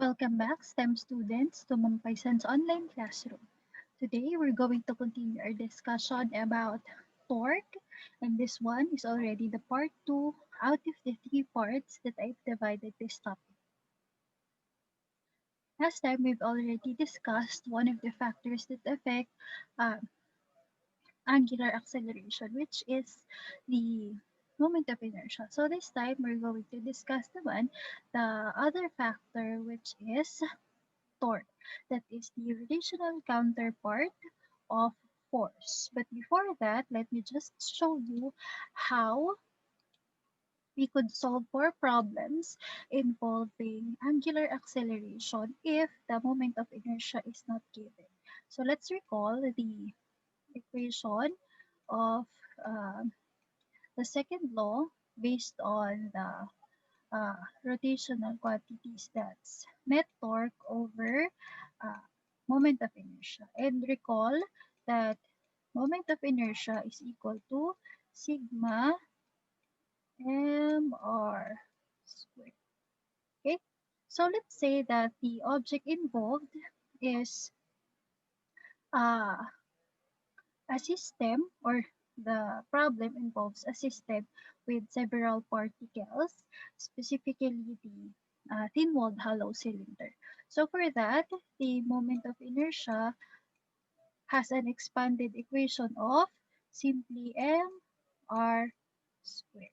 Welcome back, STEM students, to Mampaisan's online classroom. Today, we're going to continue our discussion about torque, and this one is already the part 2 out of the 3 parts that I've divided this topic. Last time, we've already discussed one of the factors that affect uh, angular acceleration, which is the moment of inertia. So this time, we're going to discuss the other factor, which is torque. That is the rotational counterpart of force. But before that, let me just show you how we could solve for problems involving angular acceleration if the moment of inertia is not given. So let's recall the equation of uh, the second law based on the rotational quantities, that's net torque over uh, moment of inertia. And recall that moment of inertia is equal to sigma mr squared. Okay, so let's say that the object involved is uh, a system, or the problem involves a system with several particles, specifically the thin-walled hollow cylinder. So for that, the moment of inertia has an expanded equation of simply mr squared.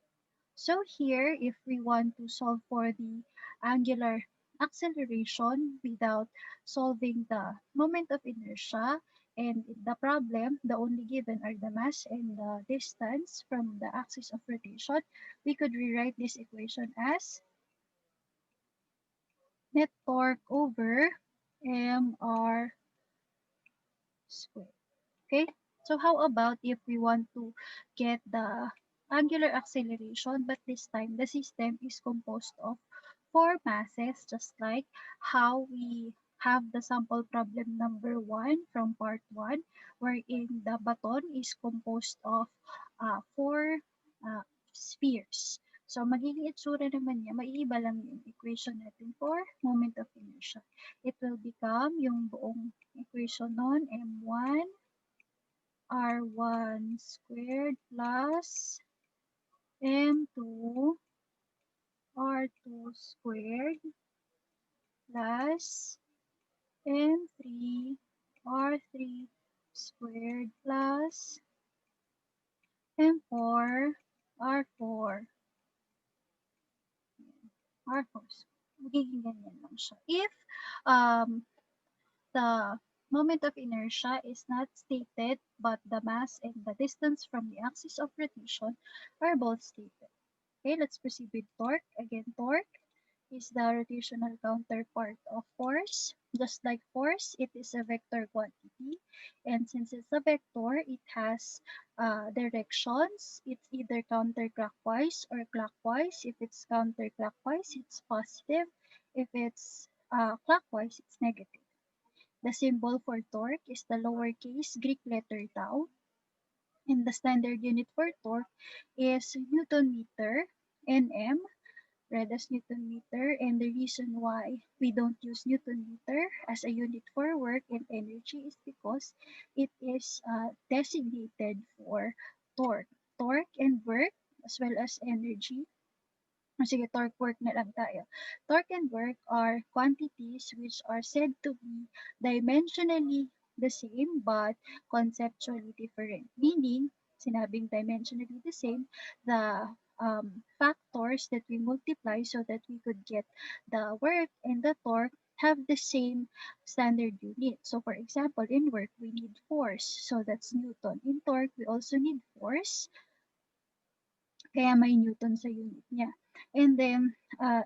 So here, if we want to solve for the angular acceleration without solving the moment of inertia, and in the problem, the only given are the mass and the distance from the axis of rotation, we could rewrite this equation as net torque over mr squared. Okay, so how about if we want to get the angular acceleration, but this time the system is composed of four masses, just like how we have the sample problem number 1 from part 1, wherein the baton is composed of four uh, spheres. So, magiging itsura naman niya, maiiba lang yung equation natin for moment of inertia. It will become yung buong equation nun, m1 r1 squared plus m2 r2 squared plus m3 r3 squared plus m4 r4 r4 squared. Magiging ganyan lang siya. If um, the moment of inertia is not stated, but the mass and the distance from the axis of rotation are both stated. Okay, let's proceed with torque. Again, torque is the rotational counterpart of force. Just like force, it is a vector quantity. And since it's a vector, it has directions. It's either counterclockwise or clockwise. If it's counterclockwise, it's positive. If it's clockwise, it's negative. The symbol for torque is the lowercase Greek letter tau, and the standard unit for torque is Newton meter, Nm, read as Newton meter. And the reason why we don't use Newton meter as a unit for work and energy is because it is designated for torque. Torque and work, as well as energy. Sige, torque work na lang tayo. Torque and work are quantities which are said to be dimensionally the same but conceptually different. Meaning, sinabing dimensionally the same, the factors that we multiply so that we could get the work and the torque have the same standard unit. So for example, in work, we need force. So that's Newton. In torque, we also need force. Kaya may Newton sa unit niya. And then,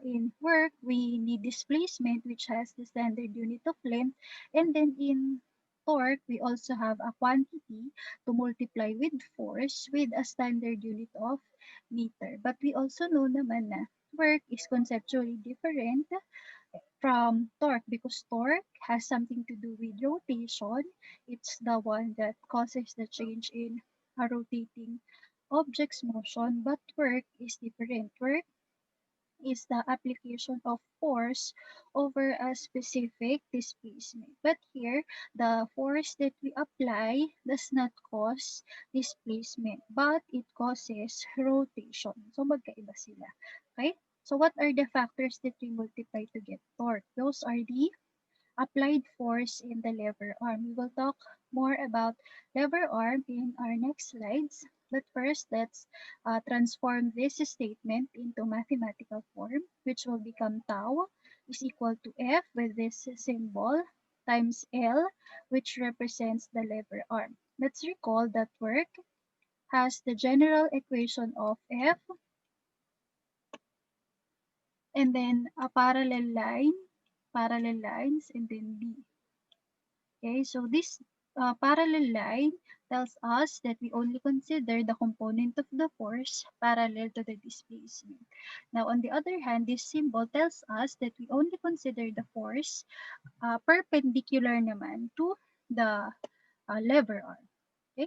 in work, we need displacement, which has the standard unit of length. And then in torque, we also have a quantity to multiply with force with a standard unit of meter. But we also know naman na work is conceptually different from torque, because torque has something to do with rotation. It's the one that causes the change in a rotating object's motion, but work is different. Work is the application of force over a specific displacement. But here, the force that we apply does not cause displacement, but it causes rotation. So magkaiba sila. Okay? So what are the factors that we multiply to get torque? Those are the applied force in the lever arm. We will talk more about lever arm in our next slides. But first, let's transform this statement into mathematical form, which will become tau is equal to F with this symbol times L, which represents the lever arm. Let's recall that work has the general equation of F and then a parallel lines, and then B. Okay, so this parallel line tells us that we only consider the component of the force parallel to the displacement. Now, on the other hand, this symbol tells us that we only consider the force perpendicular naman to the lever arm. Okay,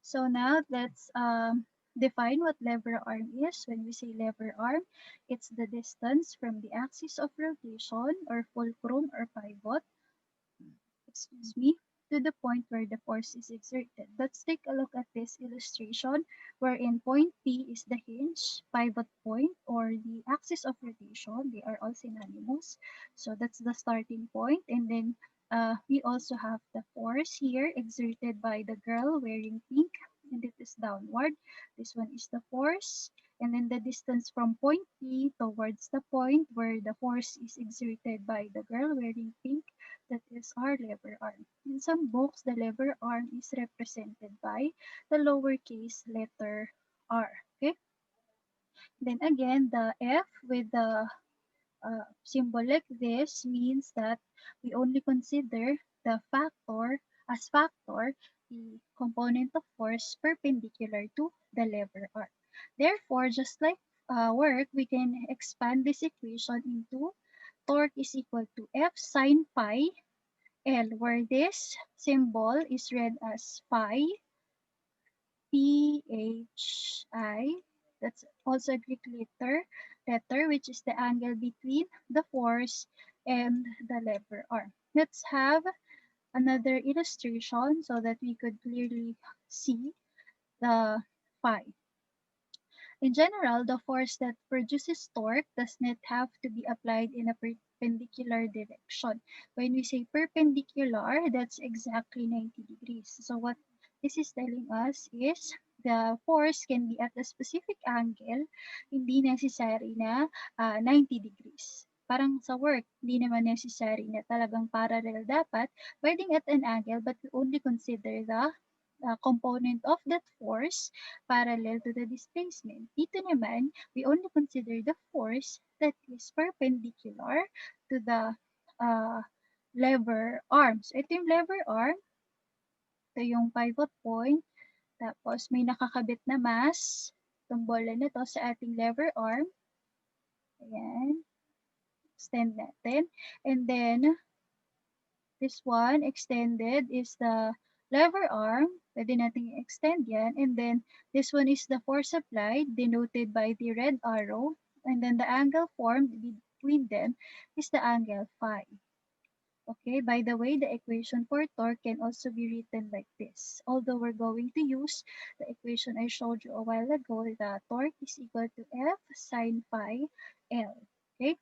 so now let's define what lever arm is. When we say lever arm, it's the distance from the axis of rotation or fulcrum or pivot, excuse me, to the point where the force is exerted. Let's take a look at this illustration wherein point P is the hinge, pivot point, or the axis of rotation. They are all synonymous. So that's the starting point. And then we also have the force here exerted by the girl wearing pink, and it is downward. This one is the force. And then the distance from point P towards the point where the force is exerted by the girl wearing pink, that is our lever arm. In some books, the lever arm is represented by the lowercase letter r. Okay. Then again, the F with the symbol like this means that we only consider the factor as factor the component of force perpendicular to the lever arm. Therefore, just like work, we can expand this equation into torque is equal to F sine phi L, where this symbol is read as phi, Phi. That's also a Greek letter, which is the angle between the force and the lever arm. Let's have another illustration so that we could clearly see the phi. In general, the force that produces torque does not have to be applied in a perpendicular direction. When we say perpendicular, that's exactly 90 degrees. So what this is telling us is the force can be at a specific angle, hindi necessary na 90 degrees. Parang sa work, hindi naman necessary na talagang parallel dapat, pwedeng at an angle, but we only consider the component of that force parallel to the displacement. Dito naman, we only consider the force that is perpendicular to the uh, lever arm. So, ito yung lever arm. Ito yung pivot point. Tapos, may nakakabit na mass. Itong bola na to sa ating lever arm. Ayan. Extend natin. And then, this one extended is the lever arm. Pwede natin i-extend yan. And then, this one is the force applied, denoted by the red arrow. And then the angle formed between them is the angle phi. Okay, by the way, the equation for torque can also be written like this. Although we're going to use the equation I showed you a while ago, the torque is equal to F sine phi L. Okay,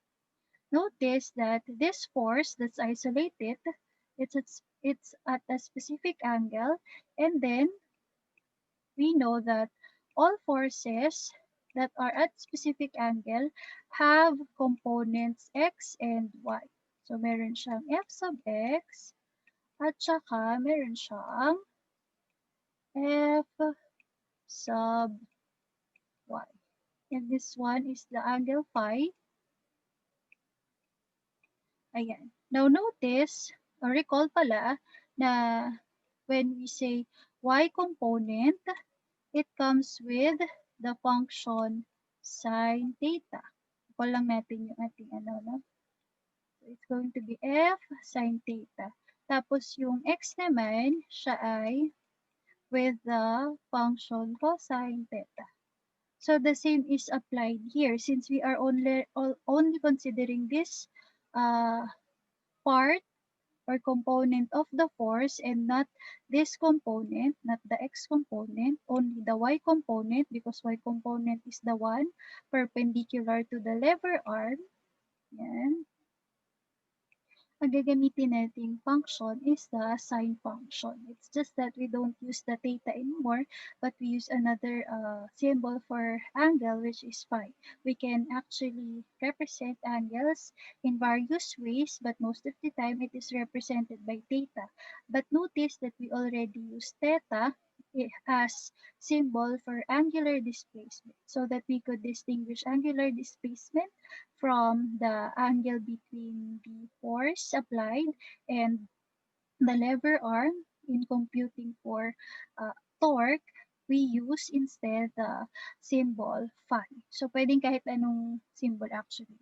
notice that this force that's isolated, it's at a specific angle, and then we know that all forces that are at specific angle have components x and y. So meron siyang f sub x at saka meron siyang f sub y. And this one is the angle phi. Ayan. Now notice, or recall pala, na when we say y component, it comes with the function sine theta. Recall lang natin yung ating ano, no? So it's going to be f sine theta. Tapos yung x naman, siya ay with the function cosine theta. So the same is applied here since we are only considering this uh, part or component of the force and not this component, not the x component, only the y component because y component is the one perpendicular to the lever arm. Yan. Ang gagamitin nating function is the sine function. It's just that we don't use the theta anymore, but we use another symbol for angle, which is phi. We can actually represent angles in various ways, but most of the time it is represented by theta. But notice that we already use theta as symbol for angular displacement so that we could distinguish angular displacement from the angle between the force applied and the lever arm. In computing for uh, torque, we use instead the symbol phi. So, pwedeng kahit anong symbol actually.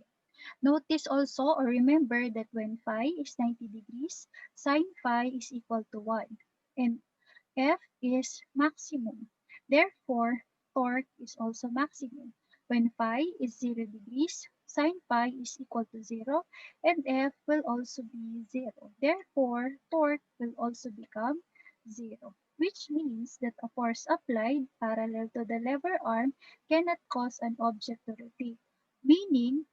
Notice also or remember that when phi is 90 degrees, sine phi is equal to 1. And F is maximum. Therefore, torque is also maximum. When phi is 0 degrees, sine phi is equal to 0 and F will also be 0. Therefore, torque will also become 0, which means that a force applied parallel to the lever arm cannot cause an object to rotate. Meaning,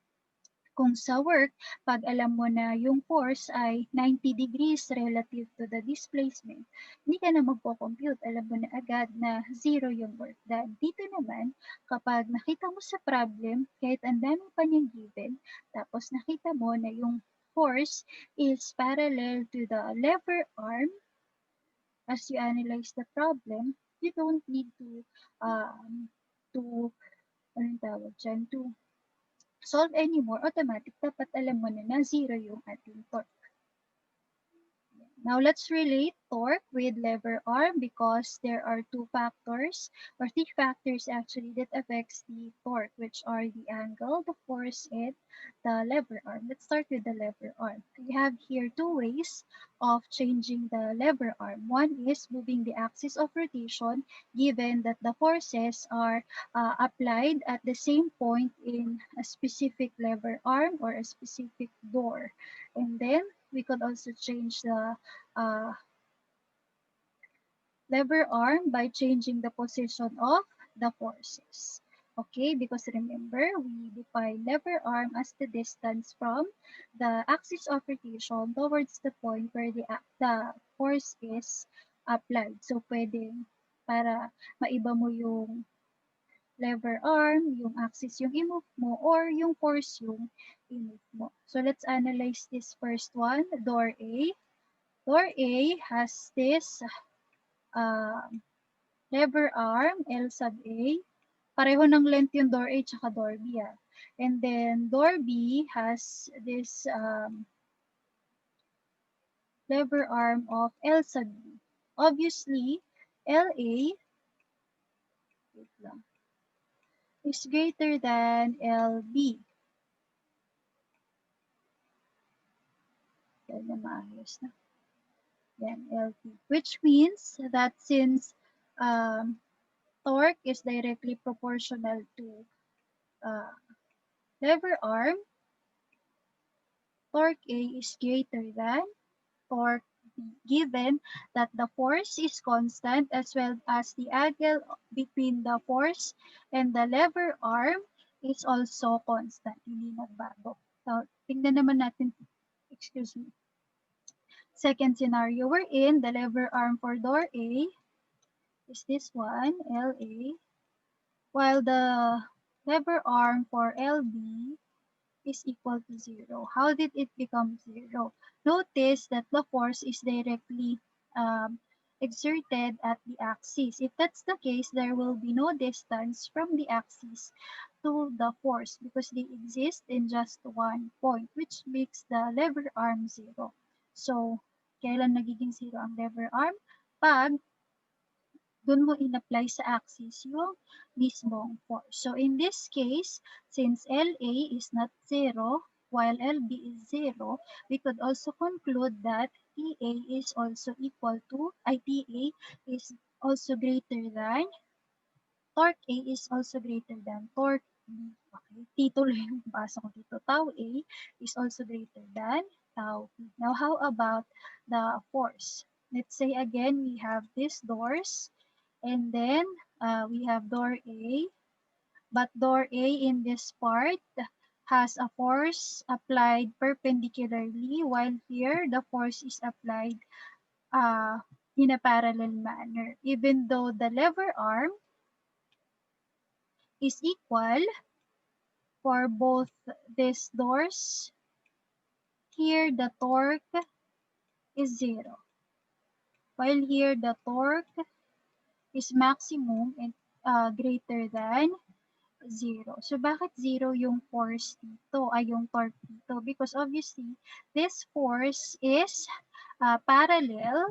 kung sa work, pag alam mo na yung force ay 90 degrees relative to the displacement, hindi ka na magpo-compute. Alam mo na agad na zero yung work done. Dito naman, kapag nakita mo sa problem, kahit ang dami pa niyang given, tapos nakita mo na yung force is parallel to the lever arm, as you analyze the problem, you don't need to anong tawag dyan, to solve anymore, automatic, dapat alam mo na zero yung ating torque. Now, let's relate torque with lever arm because there are two factors or three factors actually that affects the torque, which are the angle, the force, and the lever arm. Let's start with the lever arm. We have here two ways of changing the lever arm. One is moving the axis of rotation given that the forces are applied at the same point in a specific lever arm or a specific door. And then we could also change the uh, lever arm by changing the position of the forces. Okay, because remember, we define lever arm as the distance from the axis of rotation towards the point where the force is applied. So, pwedeng para maiba mo yung lever arm, yung axis yung i-move mo, or yung force yung i-move mo. So, let's analyze this first one, door A. Door A has this uh, lever arm, L sub A. Pareho ng length yung door A tsaka door B. Ah. And then door B has this lever arm of L sub B. Obviously, LA wait lang, is greater than LB. Yan na maayos na. Yan, LB. Which means that since torque is directly proportional to uh, lever arm, torque A is greater than torque B, given that the force is constant as well as the angle between the force and the lever arm is also constant, hindi nagbago. So, tingnan naman natin, excuse me. Second scenario we're in, the lever arm for door A is this one, LA, while the lever arm for LB is equal to 0. How did it become 0? Notice that the force is directly exerted at the axis. If that's the case, there will be no distance from the axis to the force because they exist in just one point, which makes the lever arm 0. So, kailan nagiging 0 ang lever arm? Pag dun mo in-apply sa axis yung mismong force. So in this case, since LA is not 0, while LB is 0, we could also conclude that TA is also equal to, TA is also greater than torque A is also greater than torque B. Okay, T tuloy yung basa ko dito. Tau A is also greater than tau B. Now, how about the force? Let's say again, we have these doors, and then we have door A, but door A in this part has a force applied perpendicularly, while here the force is applied uh, in a parallel manner. Even though the lever arm is equal for both these doors, here the torque is 0, while here the torque is maximum and greater than 0. So, bakit 0 yung force dito, ay yung torque dito? Because obviously, this force is parallel,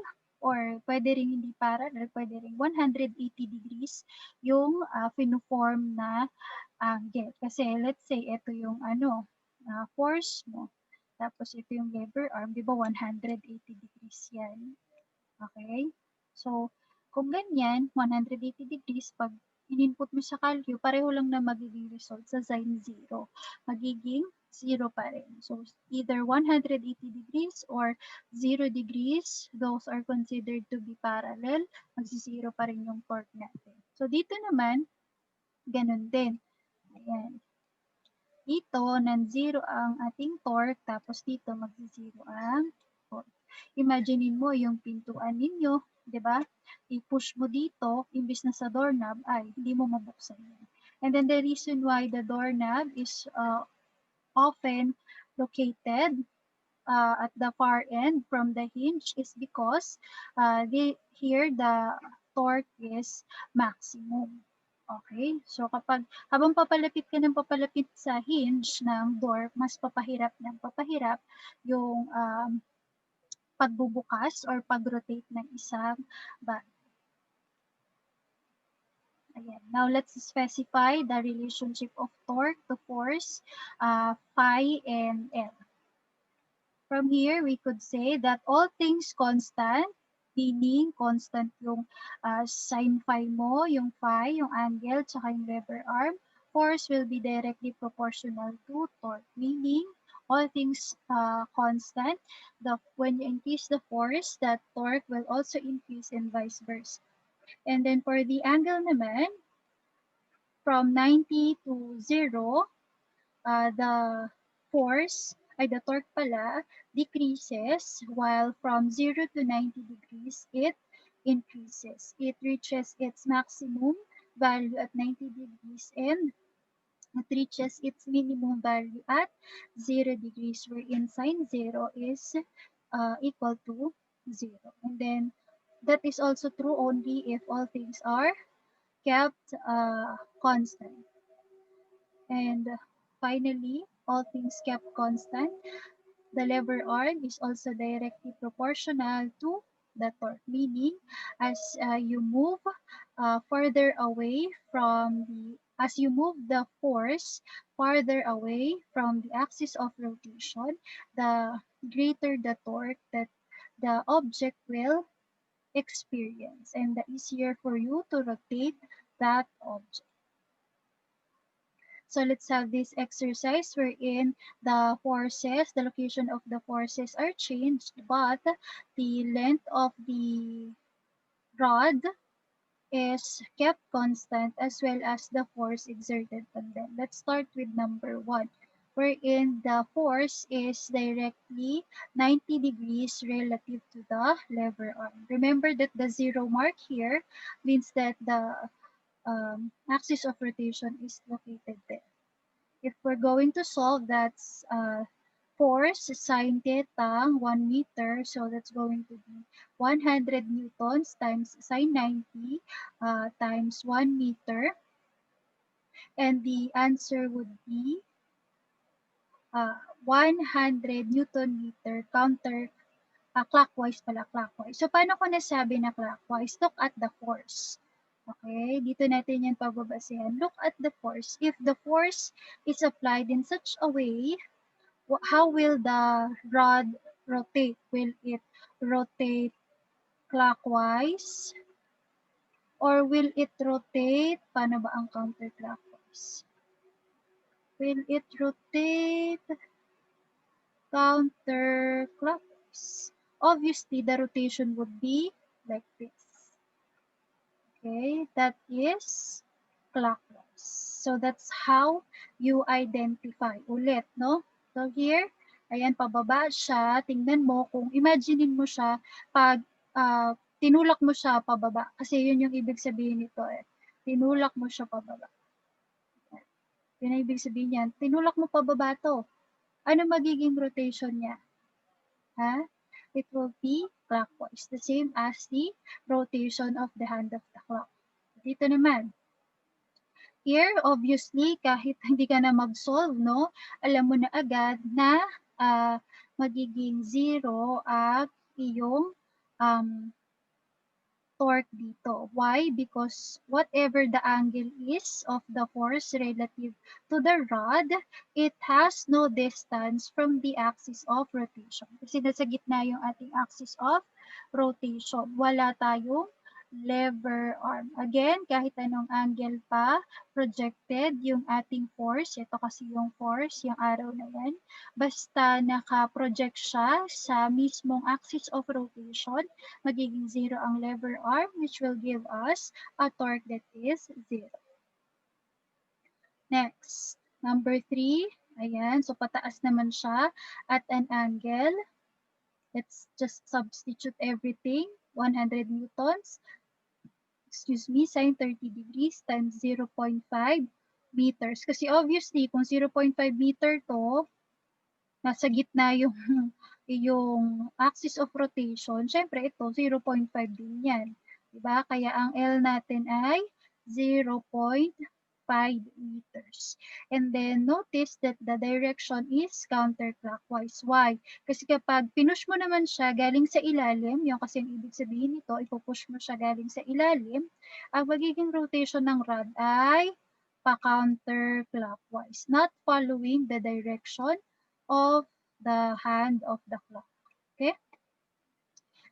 or pwede rin hindi parallel, pwede rin 180 degrees yung fino-form na angle. Kasi let's say, ito yung force mo. Tapos ito yung lever arm, di ba 180 degrees yan. Okay? So, kung ganyan, 180 degrees, pag in-input mo sa calcu, pareho lang na magiging result sa sine 0. Magiging 0 pa rin. So, either 180 degrees or 0 degrees, those are considered to be parallel. Magsi-0 pa rin yung torque natin. So, dito naman, ganun din. Ayan. Dito, non-zero ang ating torque, tapos dito magsi-zero ang torque. Imaginein mo yung pintuan ninyo, di ba? I-push mo dito, imbis na sa doorknob, ay hindi mo mabuksan yan. And then the reason why the doorknob is often located at the far end from the hinge is because here the torque is maximum. Okay? So kapag habang papalapit ka ng papalapit sa hinge ng door, mas papahirap ng papahirap yung pagbubukas or pag-rotate ng isang bag. Ayan. Now let's specify the relationship of torque to force, phi and L. From here, we could say that all things constant, meaning constant yung sine phi mo, yung phi, yung angle, tsaka yung lever arm, force will be directly proportional to torque, meaning all things constant, when you increase the force, that torque will also increase and vice versa. And then for the angle naman, from 90 to 0, the force, ay the torque pala, decreases, while from 0 to 90 degrees, it increases. It reaches its maximum value at 90 degrees and it reaches its minimum value at 0 degrees, wherein sine 0 is equal to 0. And then that is also true only if all things are kept constant. And finally, all things kept constant, the lever arm is also directly proportional to the torque, meaning as you move further away from as you move the force farther away from the axis of rotation, the greater the torque that the object will experience, and the easier for you to rotate that object. So let's have this exercise wherein the forces, the location of the forces are changed, but the length of the rod is kept constant as well as the force exerted on them. Let's start with number 1, wherein the force is directly 90 degrees relative to the lever arm. Remember that the 0 mark here means that the axis of rotation is located there. If we're going to solve, that's force sine theta 1 meter, so that's going to be 100 newtons times sine 90 times 1 meter, and the answer would be 100 newton meter clockwise pala, clockwise. So, paano ko nasabi na clockwise? Look at the force. Okay, dito natin yan pababasehan. Look at the force. If the force is applied in such a way, how will the rod rotate? Will it rotate clockwise Or will it rotate? Paano ba ang counterclockwise? Will it rotate counterclockwise? Obviously, the rotation would be like this. Okay, that is clockwise. So that's how you identify. Ulit, no? So here, ayan, pababa siya. Tingnan mo kung imaginein mo siya pag tinulak mo siya pababa. Kasi yun yung ibig sabihin nito eh. Tinulak mo siya pababa. Yun ang ibig sabihin niyan. Tinulak mo pababa to. Ano magiging rotation niya? Ha? It will be clockwise. The same as the rotation of the hand of the clock. Dito naman, here, obviously, kahit hindi ka na mag-solve, no, alam mo na agad na magiging 0 ang iyong torque dito. Why? Because whatever the angle is of the force relative to the rod, it has no distance from the axis of rotation. Kasi nasa gitna yung ating axis of rotation. Wala tayong lever arm. Again, kahit anong angle pa projected yung ating force, ito kasi yung force, yung arrow na yan, basta naka-project siya sa mismong axis of rotation, magiging 0 ang lever arm, which will give us a torque that is 0. Next, number 3, ayan, so pataas naman siya at an angle. Let's just substitute everything, 100 newtons, sine 30 degrees times 0.5 meters. Kasi obviously, kung 0.5 meter to, nasa gitna yung, yung axis of rotation, syempre ito, 0.5 din yan. Diba? Kaya ang L natin ay 0.5 meters. And then, notice that the direction is counterclockwise. Why? Kasi kapag pinush mo naman siya galing sa ilalim, yung kasi ang ibig sabihin nito, ipupush mo siya galing sa ilalim, ang magiging rotation ng rod ay pa-counterclockwise, not following the direction of the hand of the clock. Okay?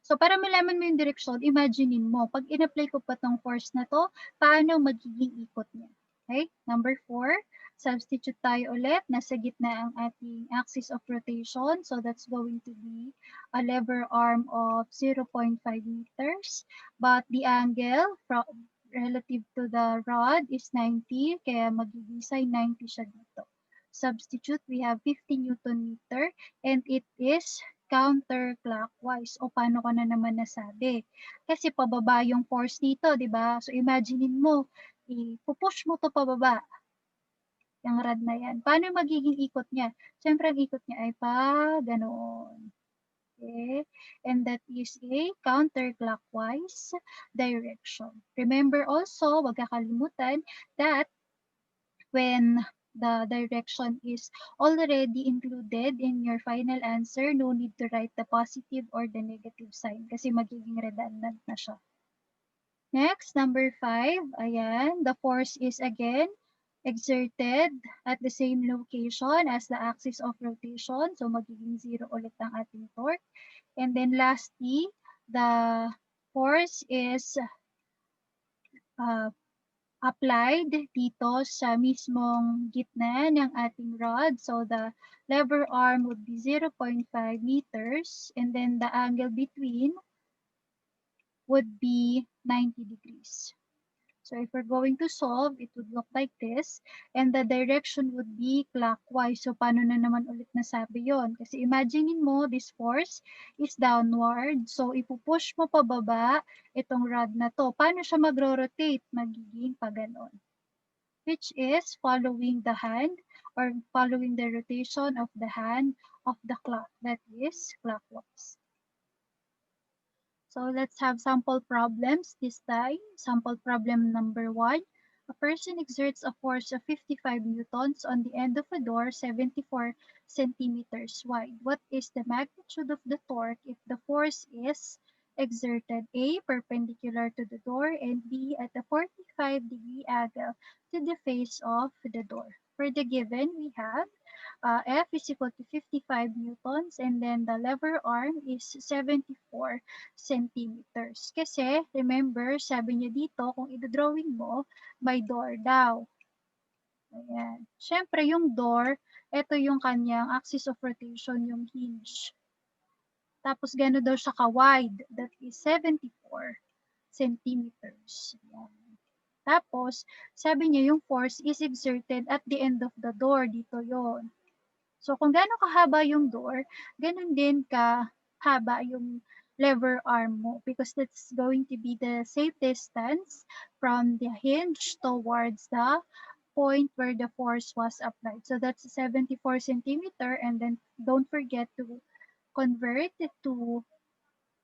So, para malaman mo yung direksyon, imaginein mo, pag in-apply ko pa tong force na to, paano magiging ikot niya? Okay? Number 4, substitute tayo ulit. Nasa gitna ang ating axis of rotation. So, that's going to be a lever arm of 0.5 meters. But the angle from relative to the rod is 90. Kaya magiging sine 90 siya dito. Substitute, we have 50 Newton meter and it is counterclockwise. O paano ko na naman nasabi? Kasi pababa yung force dito, di ba? So imaginein mo, ipupush mo to pababa. Yung rod na yan. Paano magiging ikot niya? Siyempre ang ikot niya ay pa ganoon. Okay? And that is a counterclockwise direction. Remember also, wag kakalimutan that when the direction is already included in your final answer, no need to write the positive or the negative sign kasi magiging redundant na siya. Next, number 5, ayan, the force is again exerted at the same location as the axis of rotation. So, magiging 0 ulit ang ating torque. And then lastly, the force is applied dito sa mismong gitna ng ating rod. So the lever arm would be 0.5 meters and then the angle between would be 90 degrees. So if we're going to solve, it would look like this. And the direction would be clockwise. So paano na naman ulit nasabi yon? Kasi imaginein mo, this force is downward. So ipupush mo pababa itong rod na to. Paano siya magro-rotate? Magiging pa ganon. Which is following the hand or following the rotation of the hand of the clock. That is clockwise. So let's have sample problems this time. Sample problem number 1. A person exerts a force of 55 newtons on the end of a door 74 centimeters wide. What is the magnitude of the torque if the force is exerted A, perpendicular to the door, and B, at a 45-degree angle to the face of the door? for the given, we have F is equal to 55 newtons and then the lever arm is 74 centimeters. Kasi, remember, sabi niya dito, kung i-drawing mo, may door daw. Ayan. Siyempre, yung door, ito yung kanyang axis of rotation, yung hinge. Tapos, gano'n daw siya ka-wide. That is 74 centimeters. Ayan. Tapos, sabi niya yung force is exerted at the end of the door. Dito yon. So, kung gaano kahaba yung door, ganun din kahaba yung lever arm mo because that's going to be the safe distance from the hinge towards the point where the force was applied. So, that's 74 centimeter and then don't forget to convert it to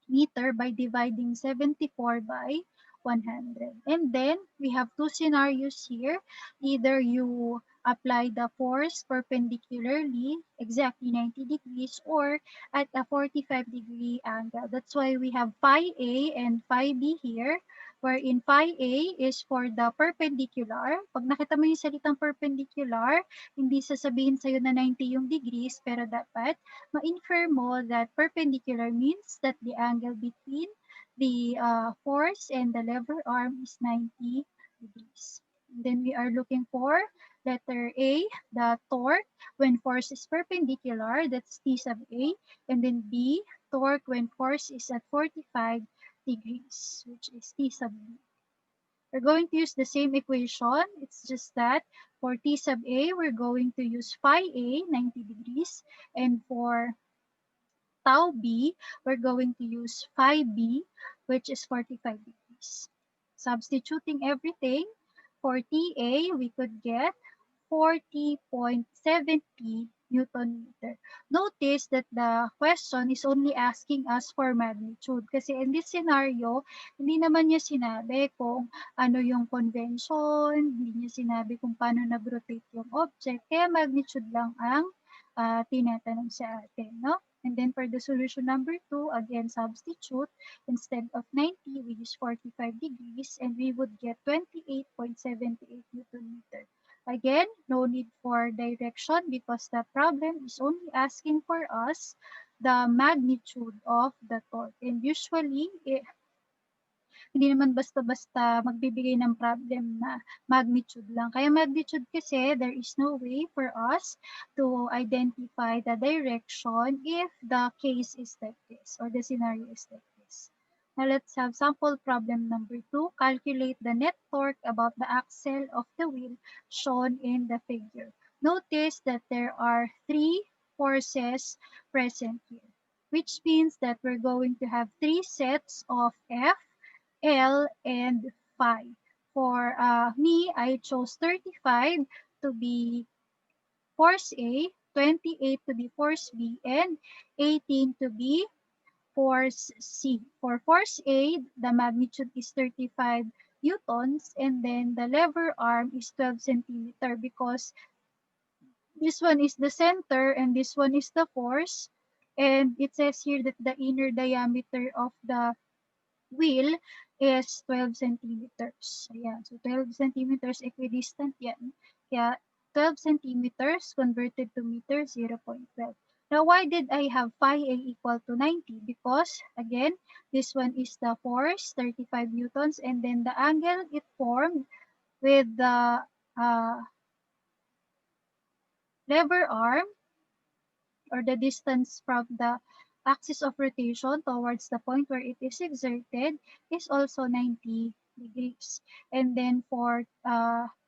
meter by dividing 74 by 100. And then we have two scenarios here. Either you apply the force perpendicularly, exactly 90 degrees, or at a 45-degree angle. That's why we have phi A and phi B here, wherein phi A is for the perpendicular. Pag nakita mo yung salitang perpendicular, hindi sasabihin sa'yo na 90 yung degrees, pero dapat ma-infer mo that perpendicular means that the angle between the force and the lever arm is 90 degrees. And then we are looking for letter A, the torque when force is perpendicular, that's T sub A. And then B, torque when force is at 45 degrees, which is T sub B. We're going to use the same equation. It's just that for T sub A, we're going to use phi A, 90 degrees. And for tau B, we're going to use phi B, which is 45 degrees. Substituting everything, for TA, we could get 40.70 Newton meter. Notice that the question is only asking us for magnitude. Kasi in this scenario, hindi naman niya sinabi kung ano yung convention, hindi niya sinabi kung paano nag-rotate yung object. Kaya magnitude lang ang tinatanong sa atin, no? And then for the solution number 2, again, substitute. Instead of 90, we use 45 degrees and we would get 28.78 Newton meter. Again, no need for direction because the problem is only asking for us the magnitude of the torque. And usually, hindi naman basta-basta magbibigay ng problem na magnitude lang. Kaya magnitude kasi, there is no way for us to identify the direction if the case is like this or the scenario is like this. Now let's have sample problem number 2. Calculate the net torque about the axle of the wheel shown in the figure. Notice that there are 3 forces present here, which means that we're going to have 3 sets of F, L, and phi. For me, I chose 35 to be force A, 28 to be force B, and 18 to be force C. For force A, the magnitude is 35 newtons, and then the lever arm is 12 centimeter because this one is the center and this one is the force. And it says here that the inner diameter of the wheel is 12 centimeters. Ayan. So, 12 centimeters equidistant yan. Kaya, 12 centimeters converted to meter, 0.12. Now, why did I have phi A equal to 90? Because, again, this one is the force, 35 newtons, and then the angle it formed with the lever arm or the distance from the axis of rotation towards the point where it is exerted is also 90 degrees. And then for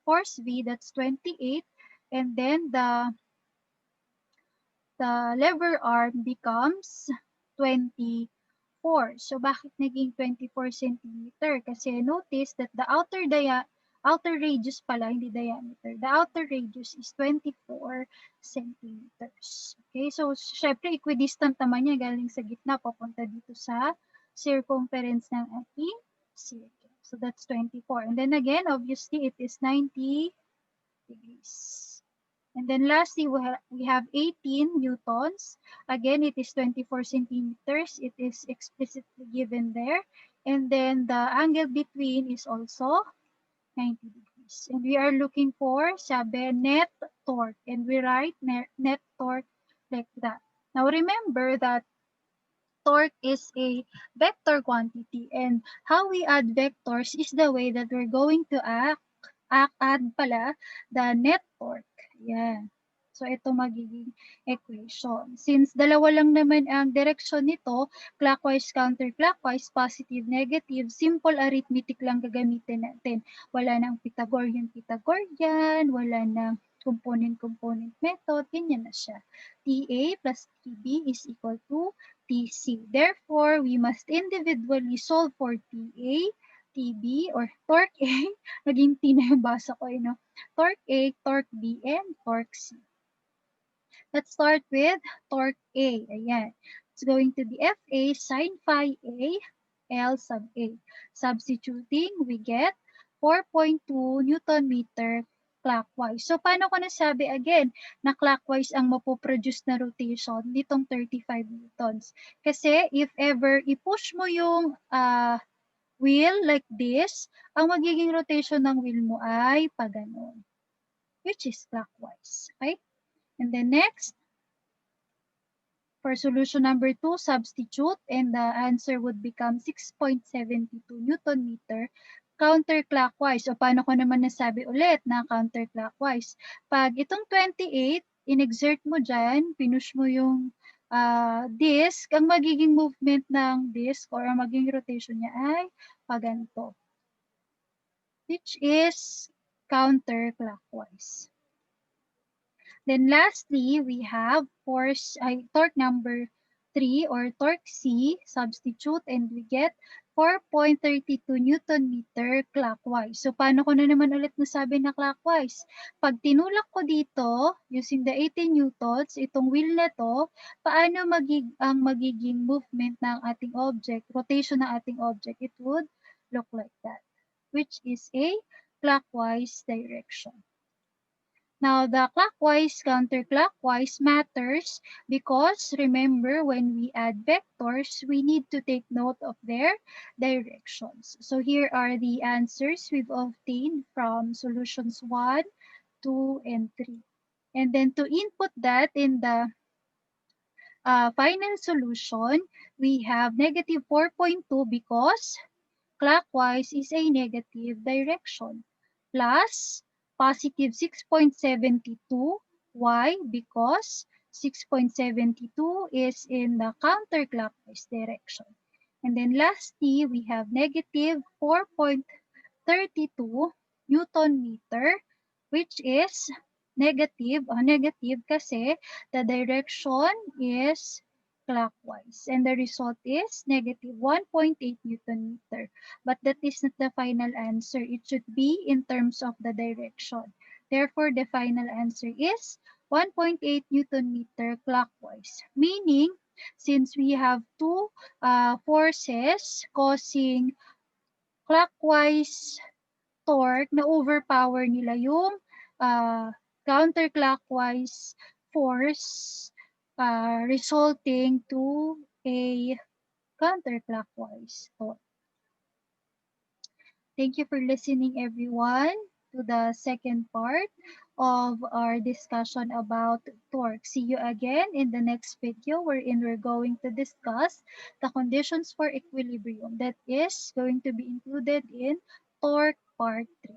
force V, that's 28. And then the lever arm becomes 24. So, bakit naging 24 centimeter? Kasi notice that the outer radius pala, hindi diameter. The outer radius is 24 centimeters. Okay, so syempre equidistant naman niya galing sa gitna papunta dito sa circumference ng ating circle. So that's 24. And then again, obviously it is 90 degrees. And then lastly, we have 18 newtons. Again, it is 24 centimeters. It is explicitly given there. And then the angle between is also 90 degrees. clockwise. And we are looking for, sabi, net torque. And we write net torque like that. Now remember that torque is a vector quantity, and how we add vectors is the way that we're going to add pala the net torque. Yan. So, ito magiging equation. Since dalawa lang naman ang direksyon nito, clockwise, counterclockwise, positive, negative, simple arithmetic lang gagamitin natin. Wala nang Pythagorean, wala nang component-component method, ganyan na siya. TA plus TB is equal to TC. Therefore, we must individually solve for TA, TB, or torque A. Naging T na yung basa ko, no? Torque A, torque B, and torque C. Let's start with torque A. Ayan. It's going to be FA sine phi A, L sub A. Substituting, we get 4.2 Newton meter clockwise. So, paano ko nasabi again na clockwise ang mapoproduce na rotation nitong 35 newtons? Kasi if ever i-push mo yung wheel like this, ang magiging rotation ng wheel mo ay paganon, which is clockwise. Okay? And then next, for solution number 2, substitute, and the answer would become 6.72 Newton meter counterclockwise. O paano ko naman nasabi ulit na counterclockwise? Pag itong 28, in-exert mo dyan, pinush mo yung disc, ang magiging movement ng disc or ang magiging rotation niya ay paganto, which is counterclockwise. Then lastly, we have torque number 3 or torque C, substitute, and we get 4.32 Newton meter clockwise. So, paano ko na naman ulit nasabi na clockwise? Pag tinulak ko dito, using the 18 newtons, itong wheel na to, paano ang magiging movement ng ating object, rotation ng ating object? It would look like that, which is a clockwise direction. Now, the clockwise, counterclockwise matters because remember when we add vectors, we need to take note of their directions. So here are the answers we've obtained from solutions 1, 2, and 3. And then to input that in the final solution, we have negative 4.2 because clockwise is a negative direction, plus positive 6.72. Why? Because 6.72 is in the counterclockwise direction. And then lastly, we have negative 4.32 Newton meter, which is negative, negative kasi the direction is clockwise. And the result is negative 1.8 Newton meter. But that is not the final answer. It should be in terms of the direction. Therefore, the final answer is 1.8 Newton meter clockwise. Meaning, since we have two forces causing clockwise torque, na overpower nila yung counterclockwise force resulting to a counterclockwise torque. Thank you for listening, everyone, to the second part of our discussion about torque. See you again in the next video wherein we're going to discuss the conditions for equilibrium that is going to be included in torque part 3.